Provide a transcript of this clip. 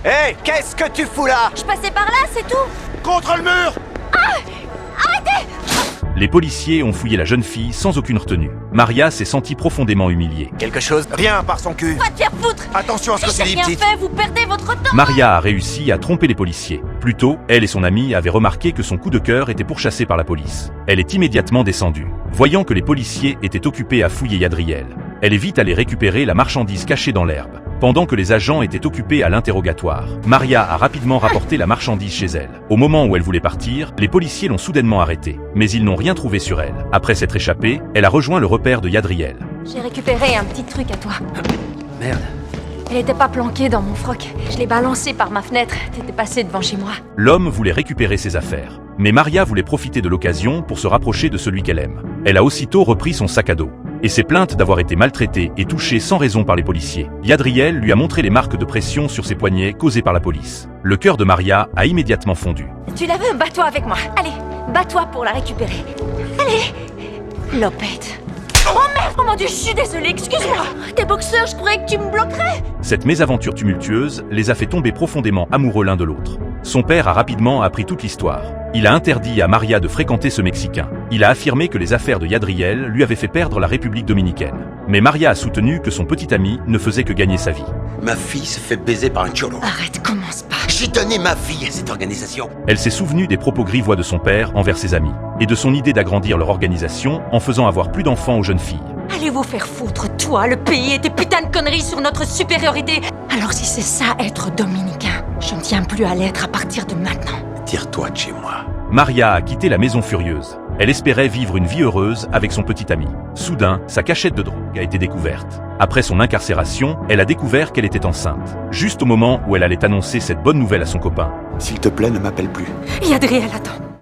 Hé, hey, qu'est-ce que tu fous là? Je passais par là, c'est tout. Contre le mur! Arrêtez! Les policiers ont fouillé la jeune fille sans aucune retenue. Maria s'est sentie profondément humiliée. Quelque chose? Rien par son cul. Va te faire foutre! Attention à ce que tu J'ai dis, rien petite. fait, vous perdez votre temps! Maria a réussi à tromper les policiers. Plus tôt, elle et son amie avaient remarqué que son coup de cœur était pourchassé par la police. Elle est immédiatement descendue. Voyant que les policiers étaient occupés à fouiller Yadriel, elle est vite allée récupérer la marchandise cachée dans l'herbe. Pendant que les agents étaient occupés à l'interrogatoire, Maria a rapidement rapporté la marchandise chez elle. Au moment où elle voulait partir, les policiers l'ont soudainement arrêtée, mais ils n'ont rien trouvé sur elle. Après s'être échappée, elle a rejoint le repère de Yadriel. J'ai récupéré un petit truc à toi. Merde. Elle était pas planquée dans mon froc. Je l'ai balancée par ma fenêtre. T'étais passé devant chez moi. L'homme voulait récupérer ses affaires, mais Maria voulait profiter de l'occasion pour se rapprocher de celui qu'elle aime. Elle a aussitôt repris son sac à dos et s'est plainte d'avoir été maltraitée et touchée sans raison par les policiers. Yadriel lui a montré les marques de pression sur ses poignets causées par la police. Le cœur de Maria a immédiatement fondu. Tu la veux? Bats-toi avec moi. Allez, bats-toi pour la récupérer. Allez! Lopette. Oh merde! Oh mon Dieu, je suis désolée, excuse-moi! T'es boxeur, je croyais que tu me bloquerais! Cette mésaventure tumultueuse les a fait tomber profondément amoureux l'un de l'autre. Son père a rapidement appris toute l'histoire. Il a interdit à Maria de fréquenter ce Mexicain. Il a affirmé que les affaires de Yadriel lui avaient fait perdre la République dominicaine. Mais Maria a soutenu que son petit ami ne faisait que gagner sa vie. Ma fille se fait baiser par un cholo. Arrête, commence pas. J'ai donné ma vie à cette organisation. Elle s'est souvenue des propos grivois de son père envers ses amis, et de son idée d'agrandir leur organisation en faisant avoir plus d'enfants aux jeunes filles. Allez vous faire foutre, toi, le pays et tes putains de conneries sur notre supériorité! Alors si c'est ça, être dominicain, je ne tiens plus à l'être à partir de maintenant. Tire-toi de chez moi. Maria a quitté la maison furieuse. Elle espérait vivre une vie heureuse avec son petit ami. Soudain, sa cachette de drogue a été découverte. Après son incarcération, elle a découvert qu'elle était enceinte. Juste au moment où elle allait annoncer cette bonne nouvelle à son copain. S'il te plaît, ne m'appelle plus. Yadriel, attends.